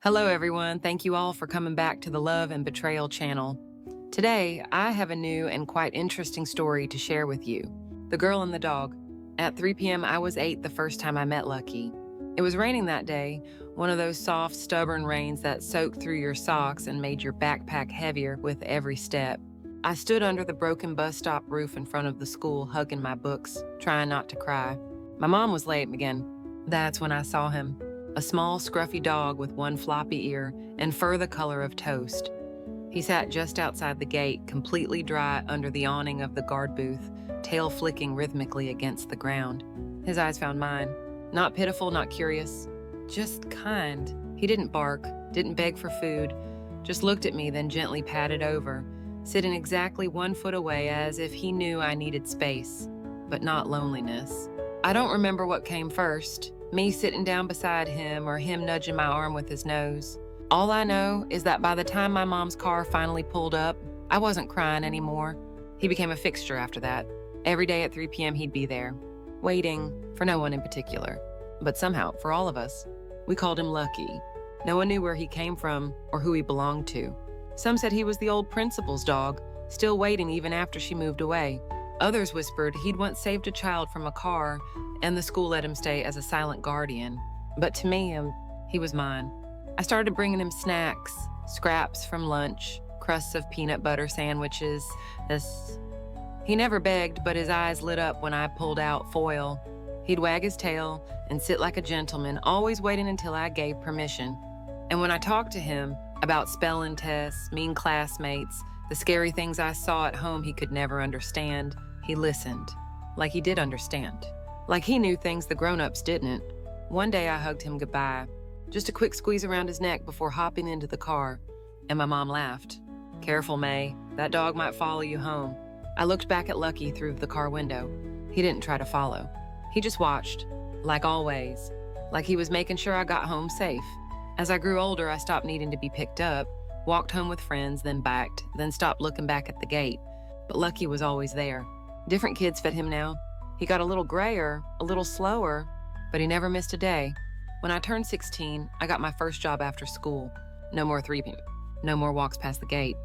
Hello, everyone. Thank you all for coming back to the Love and Betrayal channel. Today, I have a new and quite interesting story to share with you. The Girl and the Dog. At 3 p.m., I was 8 the first time I met Lucky. It was raining that day, one of those soft, stubborn rains that soaked through your socks and made your backpack heavier with every step. I stood under the broken bus stop roof in front of the school, hugging my books, trying not to cry. My mom was late again. That's when I saw him. A small, scruffy dog with one floppy ear and fur the color of toast. He sat just outside the gate, completely dry under the awning of the guard booth, tail flicking rhythmically against the ground. His eyes found mine. Not pitiful, not curious, just kind. He didn't bark, didn't beg for food, just looked at me, then gently patted over, sitting exactly 1 foot away as if he knew I needed space, but not loneliness. I don't remember what came first, me sitting down beside him or him nudging my arm with his nose. All I know is that by the time my mom's car finally pulled up, I wasn't crying anymore. He became a fixture after that. Every day at 3 p.m. he'd be there, waiting for no one in particular. But somehow, for all of us, we called him Lucky. No one knew where he came from or who he belonged to. Some said he was the old principal's dog, still waiting even after she moved away. Others whispered he'd once saved a child from a car and the school let him stay as a silent guardian. But to me, he was mine. I started bringing him snacks, scraps from lunch, crusts of peanut butter sandwiches. He never begged, but his eyes lit up when I pulled out foil. He'd wag his tail and sit like a gentleman, always waiting until I gave permission. And when I talked to him about spelling tests, mean classmates, the scary things I saw at home he could never understand, he listened. Like he did understand. Like he knew things the grown-ups didn't. One day I hugged him goodbye. Just a quick squeeze around his neck before hopping into the car. And my mom laughed. "Careful, May. That dog might follow you home." I looked back at Lucky through the car window. He didn't try to follow. He just watched, like always, like he was making sure I got home safe. As I grew older, I stopped needing to be picked up, walked home with friends, then backed, then stopped looking back at the gate. But Lucky was always there. Different kids fed him now. He got a little grayer, a little slower, but he never missed a day. When I turned 16, I got my first job after school. No more 3 p.m. No more walks past the gate.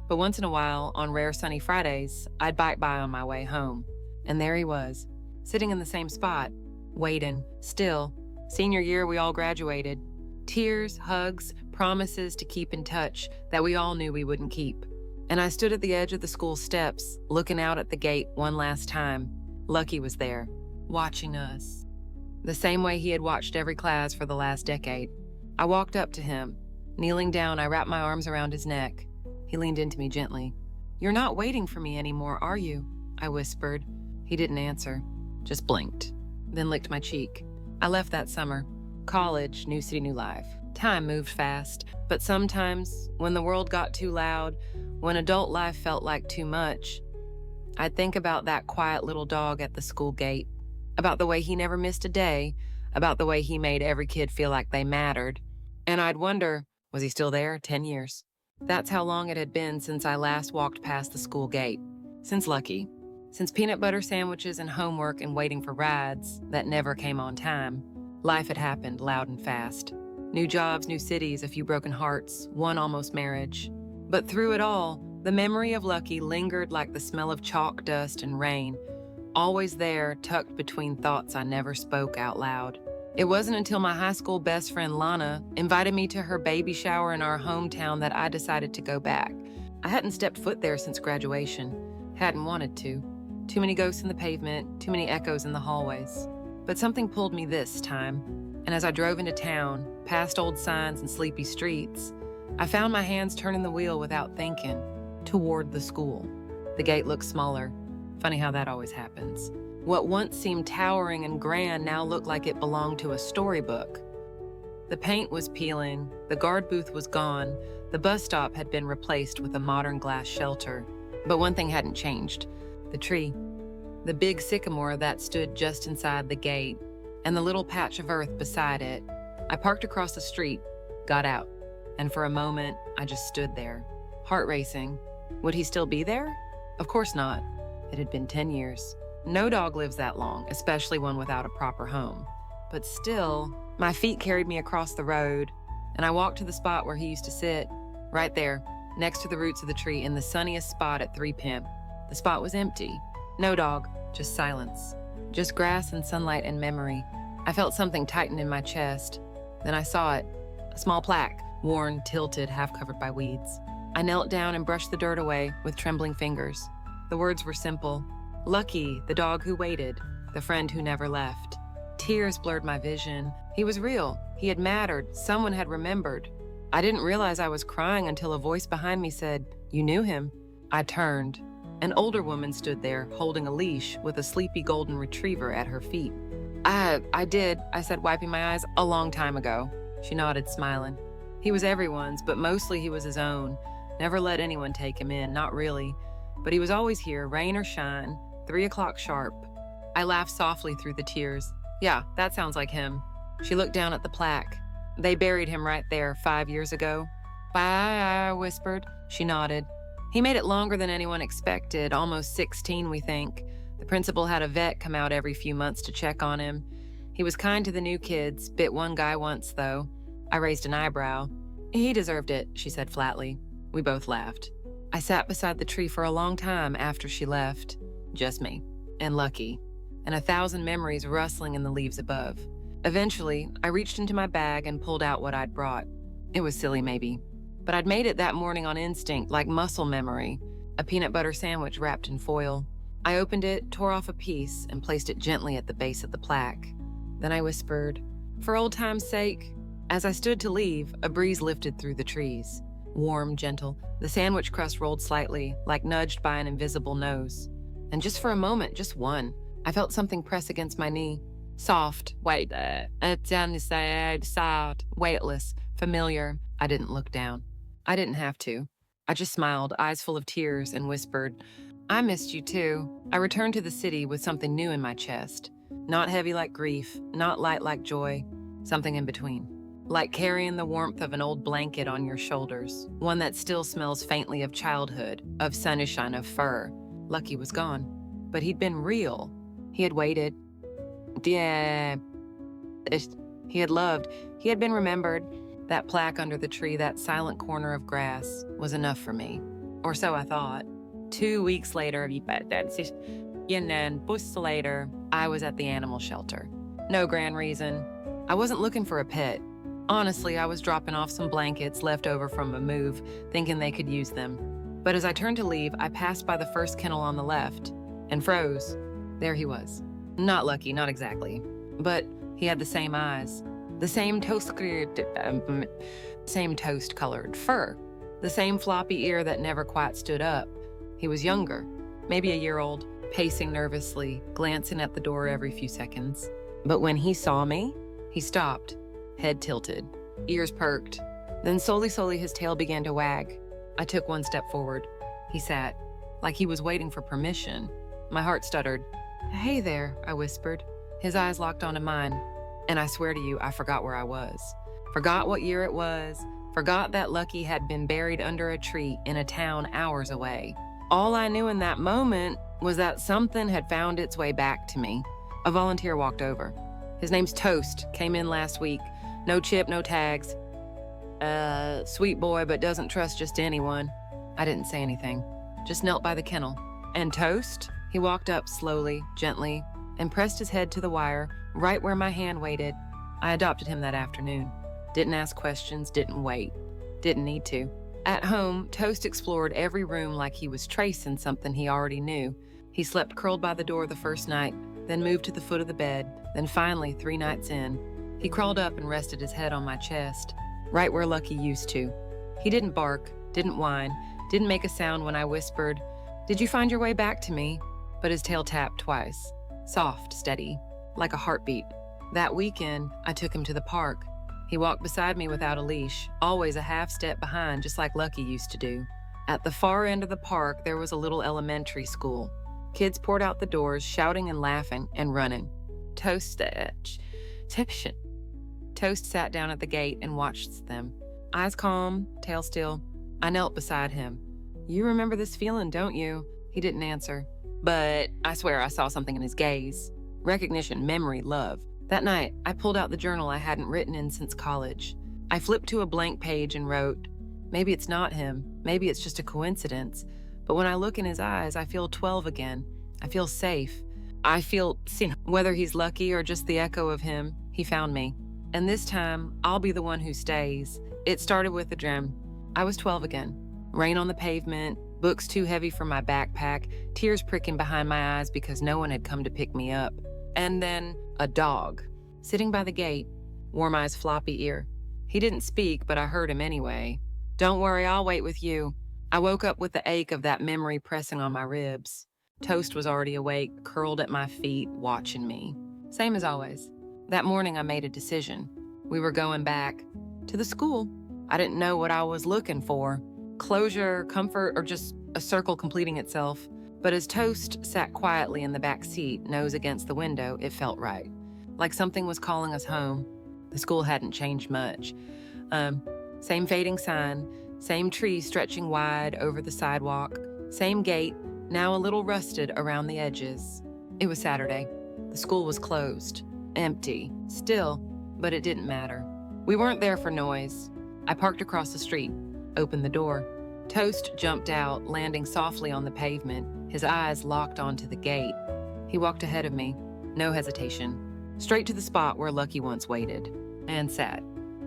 But once in a while, on rare sunny Fridays, I'd bike by on my way home. And there he was, sitting in the same spot, waiting, still. Senior year, we all graduated. Tears, hugs, promises to keep in touch that we all knew we wouldn't keep. And I stood at the edge of the school steps, looking out at the gate one last time. Lucky was there, watching us. The same way he had watched every class for the last decade. I walked up to him. Kneeling down, I wrapped my arms around his neck. He leaned into me gently. "You're not waiting for me anymore, are you?" I whispered. He didn't answer, just blinked, then licked my cheek. I left that summer. College, new city, new life. Time moved fast, but sometimes, when the world got too loud, when adult life felt like too much, I'd think about that quiet little dog at the school gate, about the way he never missed a day, about the way he made every kid feel like they mattered. And I'd wonder, was he still there 10 years? That's how long it had been since I last walked past the school gate. Since Lucky. Since peanut butter sandwiches and homework and waiting for rides that never came on time. Life had happened loud and fast. New jobs, new cities, a few broken hearts, one almost marriage. But through it all, the memory of Lucky lingered like the smell of chalk dust and rain, always there, tucked between thoughts I never spoke out loud. It wasn't until my high school best friend Lana invited me to her baby shower in our hometown that I decided to go back. I hadn't stepped foot there since graduation. Hadn't wanted to. Too many ghosts in the pavement, too many echoes in the hallways. But something pulled me this time, and as I drove into town, past old signs and sleepy streets, I found my hands turning the wheel without thinking, toward the school. The gate looked smaller. Funny how that always happens. What once seemed towering and grand now looked like it belonged to a storybook. The paint was peeling, the guard booth was gone, the bus stop had been replaced with a modern glass shelter. But one thing hadn't changed: the tree. The big sycamore that stood just inside the gate, and the little patch of earth beside it. I parked across the street, got out, and for a moment, I just stood there, heart racing. Would he still be there? Of course not. It had been 10 years. No dog lives that long, especially one without a proper home. But still, my feet carried me across the road, and I walked to the spot where he used to sit, right there, next to the roots of the tree in the sunniest spot at 3 p.m. The spot was empty. No dog, just silence. Just grass and sunlight and memory. I felt something tighten in my chest. Then I saw it. A small plaque, worn, tilted, half covered by weeds. I knelt down and brushed the dirt away with trembling fingers. The words were simple. Lucky, the dog who waited, the friend who never left. Tears blurred my vision. He was real. He had mattered. Someone had remembered. I didn't realize I was crying until a voice behind me said, "You knew him." I turned. An older woman stood there, holding a leash with a sleepy golden retriever at her feet. I did, I said, wiping my eyes, "a long time ago." She nodded, smiling. He was everyone's, but mostly he was his own. Never let anyone take him in, not really. But he was always here, rain or shine, 3 o'clock sharp. I laughed softly through the tears. "Yeah, that sounds like him." She looked down at the plaque. "They buried him right there 5 years ago." "Bye," I whispered. She nodded. He made it longer than anyone expected, almost 16, we think. The principal had a vet come out every few months to check on him. He was kind to the new kids, bit one guy once, though. I raised an eyebrow. "He deserved it," she said flatly. We both laughed. I sat beside the tree for a long time after she left. Just me. And Lucky. And 1,000 memories rustling in the leaves above. Eventually, I reached into my bag and pulled out what I'd brought. It was silly, maybe. But I'd made it that morning on instinct, like muscle memory. A peanut butter sandwich wrapped in foil. I opened it, tore off a piece, and placed it gently at the base of the plaque. Then I whispered, "For old time's sake." As I stood to leave, a breeze lifted through the trees. Warm, gentle, the sandwich crust rolled slightly, like nudged by an invisible nose. And just for a moment, just one, I felt something press against my knee. Soft, down the side, soft, weightless, familiar. I didn't look down. I didn't have to. I just smiled, eyes full of tears, and whispered, "I missed you too." I returned to the city with something new in my chest. Not heavy like grief, not light like joy, something in between. Like carrying the warmth of an old blanket on your shoulders, one that still smells faintly of childhood, of sunshine, of fur. Lucky was gone, but he'd been real. He had waited. Yeah, he had loved. He had been remembered. That plaque under the tree, that silent corner of grass, was enough for me. Or so I thought. 2 weeks later, I was at the animal shelter. No grand reason. I wasn't looking for a pet. Honestly, I was dropping off some blankets left over from a move, thinking they could use them. But as I turned to leave, I passed by the first kennel on the left and froze. There he was. Not Lucky, not exactly. But he had the same eyes, the same toast-colored fur, the same floppy ear that never quite stood up. He was younger, maybe a year old, pacing nervously, glancing at the door every few seconds. But when he saw me, he stopped, head tilted, ears perked. Then slowly his tail began to wag. I took one step forward. He sat, like he was waiting for permission. My heart stuttered. "Hey there," I whispered. His eyes locked onto mine, and I swear to you, I forgot where I was. Forgot what year it was. Forgot that Lucky had been buried under a tree in a town hours away. All I knew in that moment was that something had found its way back to me. A volunteer walked over. His name's Toast, came in last week. No chip, no tags. Sweet boy, but doesn't trust just anyone. I didn't say anything, just knelt by the kennel. And Toast? He walked up slowly, gently, and pressed his head to the wire, right where my hand waited. I adopted him that afternoon. Didn't ask questions, didn't wait. Didn't need to. At home, Toast explored every room like he was tracing something he already knew. He slept curled by the door the first night, then moved to the foot of the bed, then finally, 3 nights in, he crawled up and rested his head on my chest, right where Lucky used to. He didn't bark, didn't whine, didn't make a sound when I whispered, "Did you find your way back to me?" But his tail tapped twice, soft, steady, like a heartbeat. That weekend, I took him to the park. He walked beside me without a leash, always a half step behind, just like Lucky used to do. At the far end of the park, there was a little elementary school. Kids poured out the doors, shouting and laughing and running. Toast sat down at the gate and watched them. Eyes calm, tail still. I knelt beside him. "You remember this feeling, don't you?" He didn't answer. But I swear I saw something in his gaze. Recognition, memory, love. That night, I pulled out the journal I hadn't written in since college. I flipped to a blank page and wrote, maybe it's not him, maybe it's just a coincidence, but when I look in his eyes, I feel 12 again. I feel safe. I feel seen. Whether he's lucky or just the echo of him, he found me. And this time, I'll be the one who stays. It started with a dream. I was 12 again. Rain on the pavement, books too heavy for my backpack, tears pricking behind my eyes because no one had come to pick me up. And then a dog, sitting by the gate, warm eyes, floppy ear. He didn't speak, but I heard him anyway. Don't worry, I'll wait with you. I woke up with the ache of that memory pressing on my ribs. Toast was already awake, curled at my feet, watching me. Same as always. That morning I made a decision. We were going back to the school. I didn't know what I was looking for. Closure, comfort, or just a circle completing itself. But as Toast sat quietly in the back seat, nose against the window, it felt right. Like something was calling us home. The school hadn't changed much. Same fading sign, same tree stretching wide over the sidewalk, same gate, now a little rusted around the edges. It was Saturday. The school was closed, empty, still, but it didn't matter. We weren't there for noise. I parked across the street, opened the door. Toast jumped out, landing softly on the pavement, his eyes locked onto the gate. He walked ahead of me, no hesitation, straight to the spot where Lucky once waited, and sat,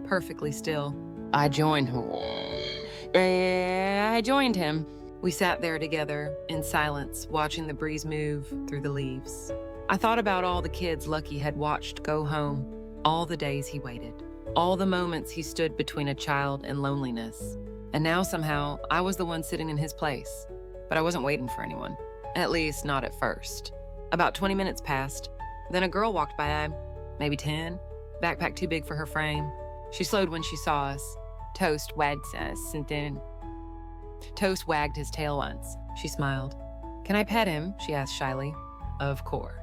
perfectly still. I joined him. We sat there together, in silence, watching the breeze move through the leaves. I thought about all the kids Lucky had watched go home, all the days he waited, all the moments he stood between a child and loneliness. And now somehow, I was the one sitting in his place. But I wasn't waiting for anyone, at least not at first. About 20 minutes passed, then a girl walked by, maybe 10, backpack too big for her frame. She slowed when she saw us. Toast wagged his tail once. She smiled. Can I pet him? She asked shyly. Of course.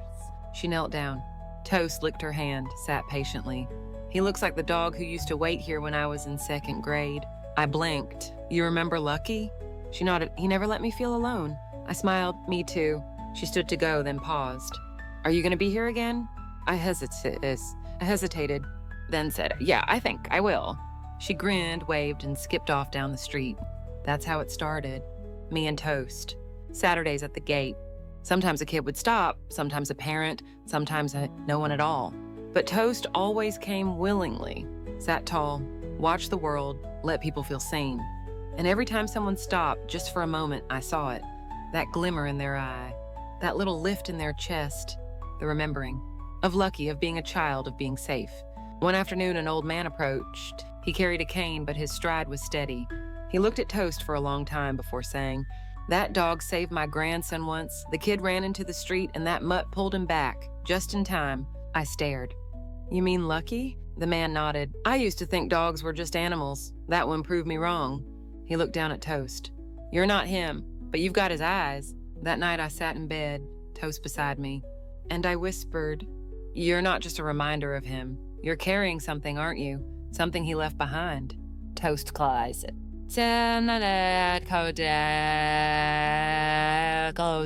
She knelt down. Toast licked her hand, sat patiently. He looks like the dog who used to wait here when I was in 2nd grade. I blinked. You remember Lucky? She nodded. He never let me feel alone. I smiled. Me too. She stood to go, then paused. Are you going to be here again? I hesitated, then said, yeah, I think I will. She grinned, waved, and skipped off down the street. That's how it started. Me and Toast. Saturdays at the gate. Sometimes a kid would stop, sometimes a parent, sometimes no one at all. But Toast always came willingly, sat tall, watched the world, let people feel seen. And every time someone stopped, just for a moment, I saw it. That glimmer in their eye, that little lift in their chest, the remembering. Of Lucky, of being a child, of being safe. One afternoon, an old man approached. He carried a cane, but his stride was steady. He looked at Toast for a long time before saying, that dog saved my grandson once. The kid ran into the street and that mutt pulled him back, just in time. I stared. You mean Lucky? The man nodded. I used to think dogs were just animals. That one proved me wrong. He looked down at Toast. You're not him, but you've got his eyes. That night I sat in bed, Toast beside me, and I whispered, you're not just a reminder of him. You're carrying something, aren't you? Something he left behind. Toast closed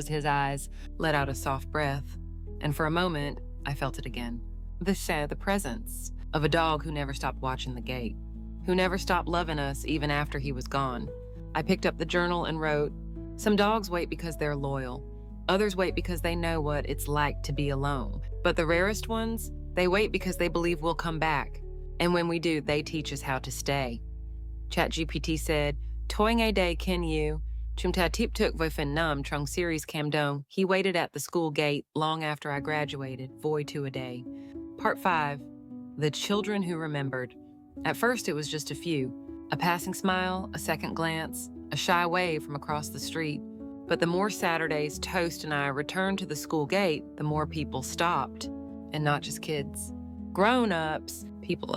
his eyes, let out a soft breath, and for a moment, I felt it again. The presence of a dog who never stopped watching the gate, who never stopped loving us even after he was gone. I picked up the journal and wrote, some dogs wait because they're loyal. Others wait because they know what it's like to be alone. But the rarest ones, they wait because they believe we'll come back. And when we do, they teach us how to stay. ChatGPT said, Toing a day ken you, chum ta tip tuk voi fin num trung series cam dong. He waited at the school gate long after I graduated, voy to a day. Part 5, the children who remembered. At first, it was just a few. A passing smile, a second glance, a shy wave from across the street. But the more Saturdays Toast and I returned to the school gate, the more people stopped. And not just kids. Grown-ups, people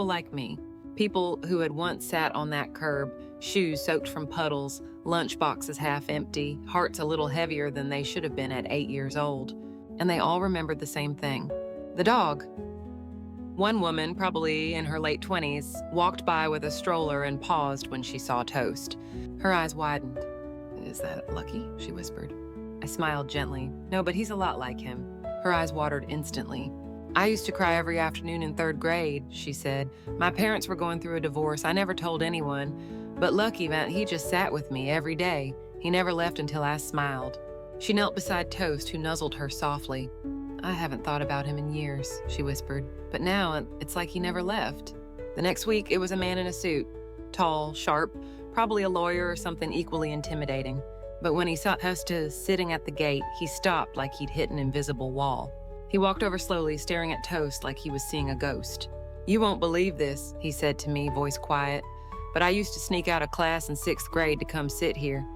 like me. People who had once sat on that curb, shoes soaked from puddles, lunch boxes half empty, hearts a little heavier than they should have been at 8 years old. And they all remembered the same thing. The dog. One woman, probably in her late 20s, walked by with a stroller and paused when she saw Toast. Her eyes widened. Is that Lucky? She whispered. I smiled gently. No, but he's a lot like him. Her eyes watered instantly. I used to cry every afternoon in 3rd grade, she said. My parents were going through a divorce. I never told anyone. But Lucky, man, he just sat with me every day. He never left until I smiled. She knelt beside Toast, who nuzzled her softly. I haven't thought about him in years, she whispered. But now it's like he never left. The next week, it was a man in a suit. Tall, sharp, probably a lawyer or something equally intimidating. But when he saw Toast sitting at the gate, he stopped like he'd hit an invisible wall. He walked over slowly, staring at Toast like he was seeing a ghost. You won't believe this, he said to me, voice quiet. But I used to sneak out of class in 6th grade to come sit here.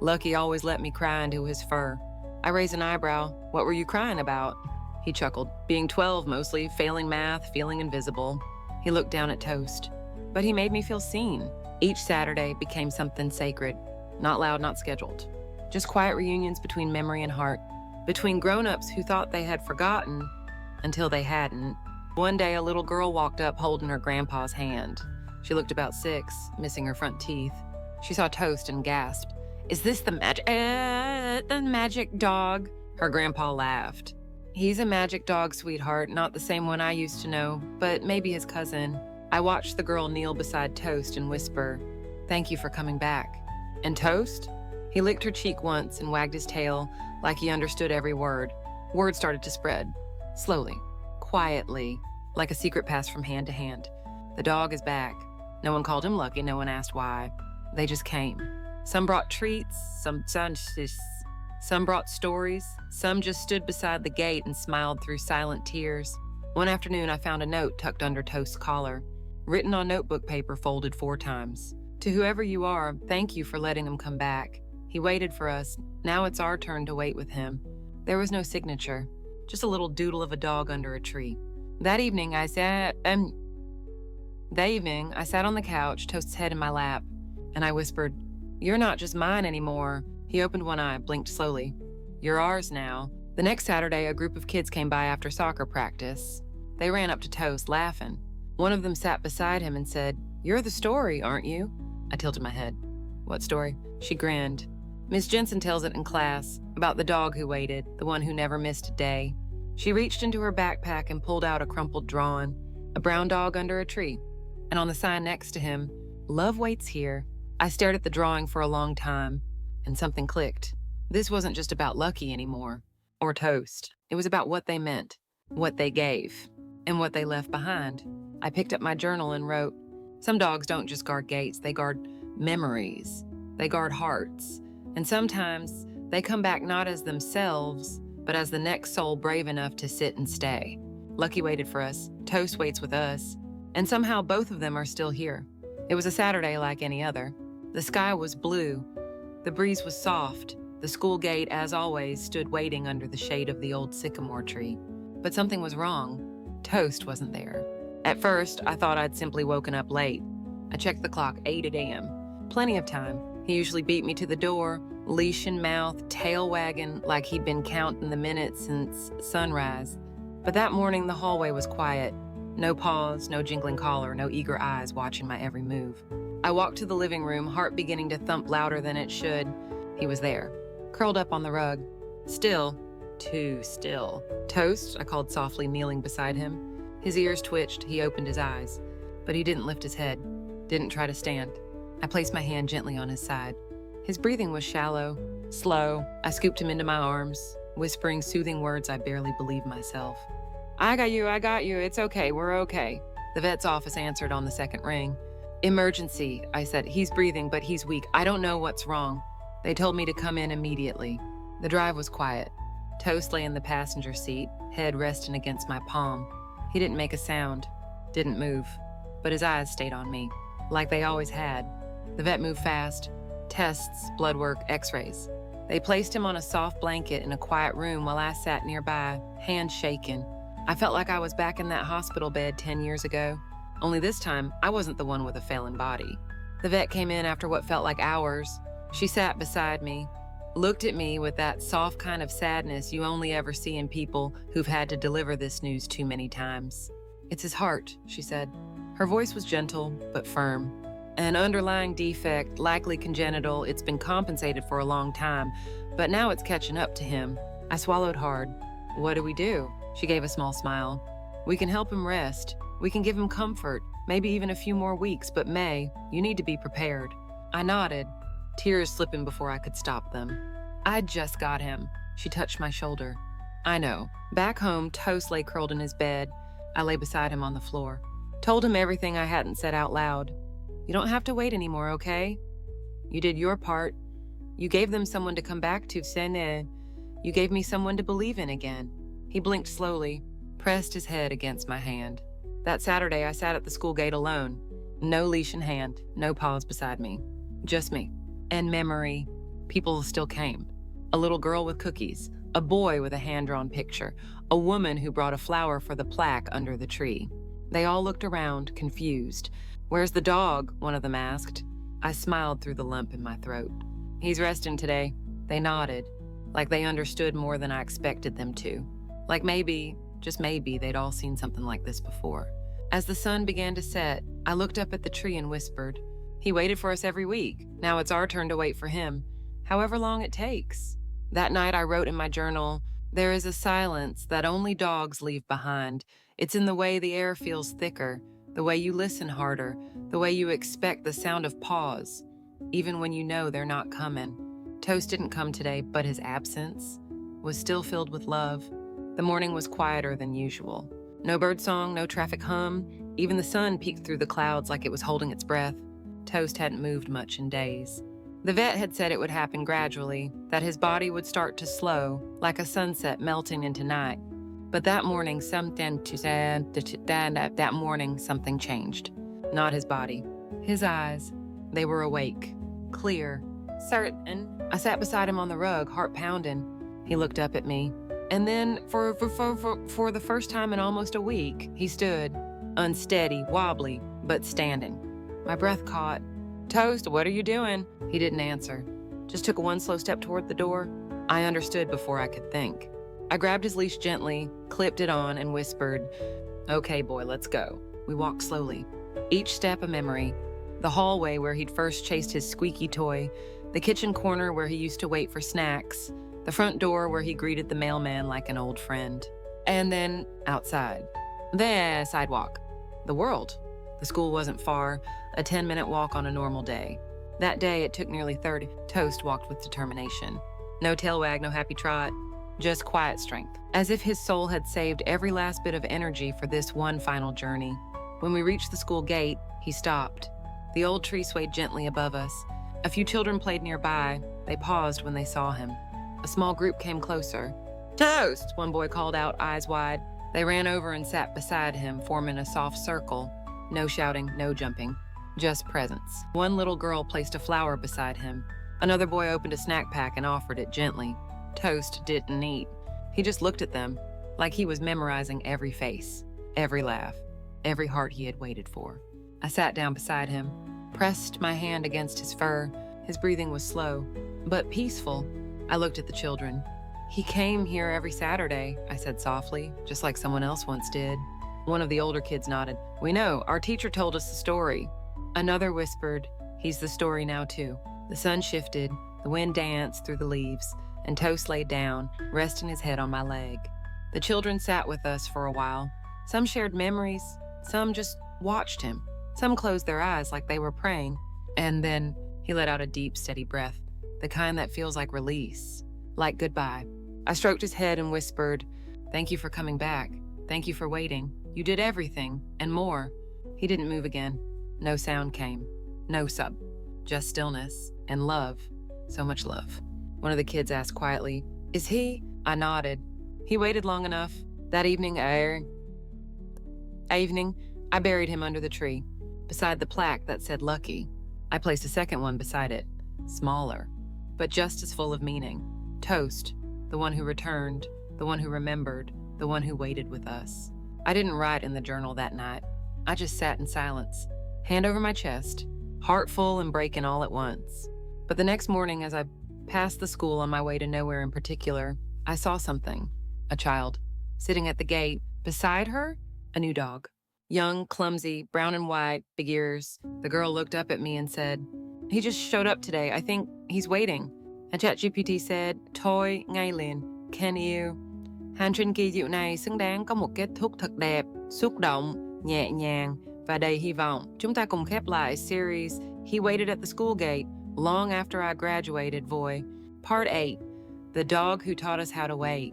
Lucky always let me cry into his fur. I raised an eyebrow. What were you crying about? He chuckled. Being 12 mostly, failing math, feeling invisible. He looked down at Toast. But he made me feel seen. Each Saturday became something sacred. Not loud, not scheduled. Just quiet reunions between memory and heart. Between grown-ups who thought they had forgotten until they hadn't. One day, a little girl walked up holding her grandpa's hand. She looked about 6, missing her front teeth. She saw Toast and gasped. Is this the magic dog? Her grandpa laughed. He's a magic dog, sweetheart, not the same one I used to know, but maybe his cousin. I watched the girl kneel beside Toast and whisper, thank you for coming back. And Toast? He licked her cheek once and wagged his tail like he understood every word. Word started to spread. Slowly, quietly, like a secret passed from hand to hand. The dog is back. No one called him Lucky, no one asked why. They just came. Some brought treats, some brought stories, some just stood beside the gate and smiled through silent tears. One afternoon, I found a note tucked under Toast's collar, written on notebook paper folded 4 times. To whoever you are, thank you for letting him come back. He waited for us. Now it's our turn to wait with him. There was no signature, just a little doodle of a dog under a tree. That evening, I sat on the couch, Toast's head in my lap, and I whispered, you're not just mine anymore. He opened one eye, blinked slowly. You're ours now. The next Saturday, a group of kids came by after soccer practice. They ran up to Toast, laughing. One of them sat beside him and said, you're the story, aren't you? I tilted my head. What story? She grinned. Miss Jensen tells it in class, about the dog who waited, the one who never missed a day. She reached into her backpack and pulled out a crumpled drawing, a brown dog under a tree, and on the sign next to him, love waits here. I stared at the drawing for a long time, and something clicked. This wasn't just about Lucky anymore, or Toast. It was about what they meant, what they gave, and what they left behind. I picked up my journal and wrote, some dogs don't just guard gates, they guard memories. They guard hearts. And sometimes they come back not as themselves, but as the next soul brave enough to sit and stay. Lucky waited for us, Toast waits with us, and somehow both of them are still here. It was a Saturday like any other. The sky was blue. The breeze was soft. The school gate, as always, stood waiting under the shade of the old sycamore tree. But something was wrong. Toast wasn't there. At first, I thought I'd simply woken up late. I checked the clock, 8 a.m. Plenty of time. He usually beat me to the door, leash in mouth, tail wagging like he'd been counting the minutes since sunrise. But that morning, the hallway was quiet. No pause, no jingling collar, no eager eyes watching my every move. I walked to the living room, heart beginning to thump louder than it should. He was there, curled up on the rug. Still, too still. Toast, I called softly, kneeling beside him. His ears twitched, he opened his eyes. But he didn't lift his head, didn't try to stand. I placed my hand gently on his side. His breathing was shallow, slow. I scooped him into my arms, whispering soothing words I barely believed myself. I got you, it's okay, we're okay. The vet's office answered on the second ring. Emergency, I said. He's breathing, but he's weak. I don't know what's wrong. They told me to come in immediately. The drive was quiet. Toast lay in the passenger seat, head resting against my palm. He didn't make a sound, didn't move, but his eyes stayed on me, like they always had. The vet moved fast. Tests, blood work, x-rays. They placed him on a soft blanket in a quiet room while I sat nearby, hands shaking. I felt like I was back in that hospital bed 10 years ago. Only this time, I wasn't the one with a failing body. The vet came in after what felt like hours. She sat beside me, looked at me with that soft kind of sadness you only ever see in people who've had to deliver this news too many times. It's his heart, she said. Her voice was gentle, but firm. An underlying defect, likely congenital, it's been compensated for a long time, but now it's catching up to him. I swallowed hard. What do we do? She gave a small smile. We can help him rest. We can give him comfort, maybe even a few more weeks, but May, you need to be prepared." I nodded, tears slipping before I could stop them. "I just got him." She touched my shoulder. "I know." Back home, Toast lay curled in his bed. I lay beside him on the floor. Told him everything I hadn't said out loud. "You don't have to wait anymore, okay? You did your part. You gave them someone to come back to, Sene. You gave me someone to believe in again." He blinked slowly, pressed his head against my hand. That Saturday, I sat at the school gate alone. No leash in hand, no paws beside me. Just me. And memory. People still came. A little girl with cookies, a boy with a hand-drawn picture, a woman who brought a flower for the plaque under the tree. They all looked around, confused. "Where's the dog?" one of them asked. I smiled through the lump in my throat. "He's resting today." They nodded, like they understood more than I expected them to. Like maybe, just maybe, they'd all seen something like this before. As the sun began to set, I looked up at the tree and whispered, "He waited for us every week. Now it's our turn to wait for him, however long it takes." That night I wrote in my journal, "There is a silence that only dogs leave behind. It's in the way the air feels thicker, the way you listen harder, the way you expect the sound of pause, even when you know they're not coming." Toast didn't come today, but his absence was still filled with love. The morning was quieter than usual. No birdsong, no traffic hum. Even the sun peeked through the clouds like it was holding its breath. Toast hadn't moved much in days. The vet had said it would happen gradually, that his body would start to slow, like a sunset melting into night. But that morning, something changed. Not his body. His eyes. They were awake. Clear. Certain. I sat beside him on the rug, heart pounding. He looked up at me. And then, for the first time in almost a week, he stood, unsteady, wobbly, but standing. My breath caught. "Toast, what are you doing?" He didn't answer. Just took one slow step toward the door. I understood before I could think. I grabbed his leash gently, clipped it on, and whispered, "Okay, boy, let's go." We walked slowly. Each step a memory. The hallway where he'd first chased his squeaky toy, the kitchen corner where he used to wait for snacks, the front door where he greeted the mailman like an old friend. And then outside. The sidewalk. The world. The school wasn't far, a 10-minute walk on a normal day. That day, it took nearly 30. Toast walked with determination. No tail wag, no happy trot, just quiet strength, as if his soul had saved every last bit of energy for this one final journey. When we reached the school gate, he stopped. The old tree swayed gently above us. A few children played nearby. They paused when they saw him. A small group came closer. "Toast!" one boy called out, eyes wide. They ran over and sat beside him, forming a soft circle. No shouting, no jumping, just presence. One little girl placed a flower beside him. Another boy opened a snack pack and offered it gently. Toast didn't eat. He just looked at them, like he was memorizing every face, every laugh, every heart he had waited for. I sat down beside him, pressed my hand against his fur. His breathing was slow, but peaceful. I looked at the children. "He came here every Saturday," I said softly, just like someone else once did. One of the older kids nodded. "We know, our teacher told us the story." Another whispered, "He's the story now too." The sun shifted, the wind danced through the leaves, and Toast laid down, resting his head on my leg. The children sat with us for a while. Some shared memories, some just watched him. Some closed their eyes like they were praying. And then he let out a deep, steady breath, the kind that feels like release, like goodbye. I stroked his head and whispered, "Thank you for coming back. Thank you for waiting. You did everything, and more." He didn't move again. No sound came. No sub. Just stillness and love. So much love. One of the kids asked quietly, "Is he?" I nodded. He waited long enough. That evening, I buried him under the tree, beside the plaque that said lucky. I placed a second one beside it, smaller, but just as full of meaning. Toast, the one who returned, the one who remembered, the one who waited with us. I didn't write in the journal that night. I just sat in silence, hand over my chest, heart full and breaking all at once. But the next morning, as I passed the school on my way to nowhere in particular, I saw something. A child, sitting at the gate. Beside her, a new dog. Young, clumsy, brown and white, big ears. The girl looked up at me and said, "He just showed up today. I think he's waiting." And ChatGPT said, "Thôi, ngay liền, can you? Hành trình kỳ diệu này xứng đáng có một kết thúc thật đẹp." xúc động, nhẹ nhàng và đầy hy vọng. Chúng ta cùng khép lại series He Waited at the School Gate Long After I Graduated Voy. Part 8, The Dog Who Taught Us How to Wait.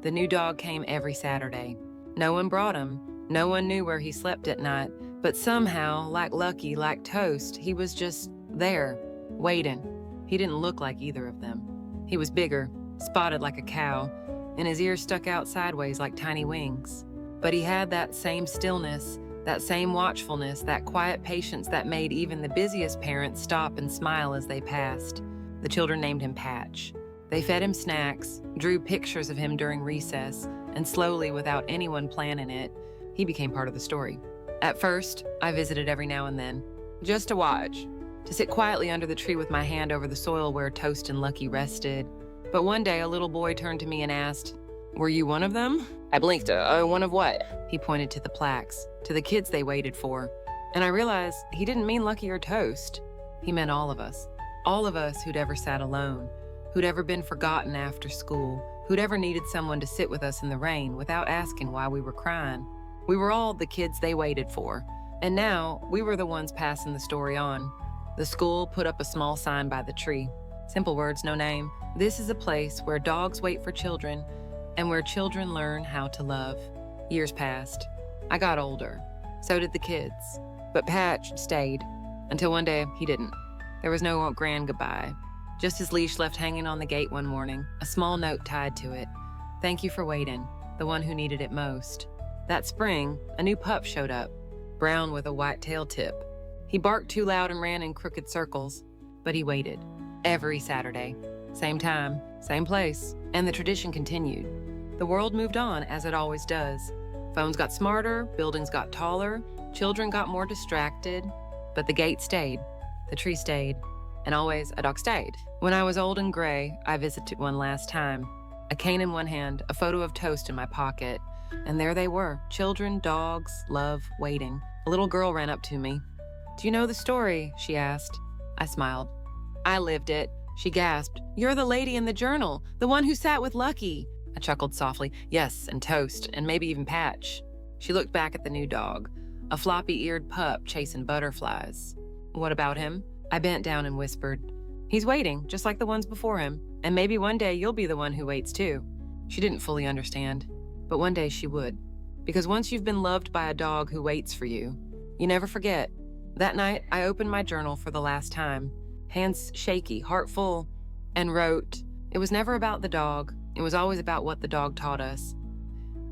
The new dog came every Saturday. No one brought him. No one knew where he slept at night. But somehow, like Lucky, like Toast, he was just there, waiting. He didn't look like either of them. He was bigger, spotted like a cow, and his ears stuck out sideways like tiny wings. But he had that same stillness, that same watchfulness, that quiet patience that made even the busiest parents stop and smile as they passed. The children named him Patch. They fed him snacks, drew pictures of him during recess, and slowly, without anyone planning it, he became part of the story. At first, I visited every now and then, just to watch, to sit quietly under the tree with my hand over the soil where Toast and Lucky rested. But one day, a little boy turned to me and asked, "Were you one of them?" I blinked. One of what?" He pointed to the plaques, to the kids they waited for. And I realized he didn't mean Lucky or Toast. He meant all of us who'd ever sat alone, who'd ever been forgotten after school, who'd ever needed someone to sit with us in the rain without asking why we were crying. We were all the kids they waited for, and now we were the ones passing the story on. The school put up a small sign by the tree. Simple words, no name. This is a place where dogs wait for children and where children learn how to love. Years passed. I got older. So did the kids. But Patch stayed, until one day he didn't. There was no grand goodbye. Just his leash left hanging on the gate one morning, a small note tied to it. "Thank you for waiting, the one who needed it most." That spring, a new pup showed up, brown with a white tail tip. He barked too loud and ran in crooked circles, but he waited. Every Saturday. Same time, same place, and the tradition continued. The world moved on, as it always does. Phones got smarter, buildings got taller, children got more distracted, but the gate stayed, the tree stayed, and always a dog stayed. When I was old and gray, I visited one last time. A cane in one hand, a photo of Toast in my pocket, and there they were, children, dogs, love, waiting. A little girl ran up to me. "Do you know the story?" she asked. I smiled. "I lived it." She gasped. "You're the lady in the journal, the one who sat with Lucky." I chuckled softly. "Yes, and Toast, and maybe even Patch." She looked back at the new dog, a floppy-eared pup chasing butterflies. "What about him?" I bent down and whispered. "He's waiting, just like the ones before him, and maybe one day you'll be the one who waits too." She didn't fully understand, but one day she would. Because once you've been loved by a dog who waits for you, you never forget. That night, I opened my journal for the last time, hands shaky, heart full, and wrote, "It was never about the dog. It was always about what the dog taught us.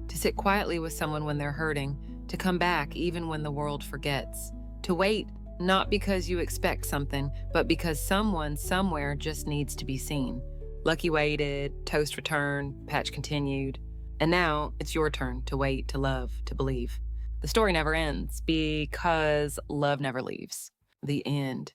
To sit quietly with someone when they're hurting, to come back even when the world forgets. To wait, not because you expect something, but because someone somewhere just needs to be seen." Lucky waited, Toast returned, Patch continued. And now it's your turn to wait, to love, to believe. The story never ends because love never leaves. The end.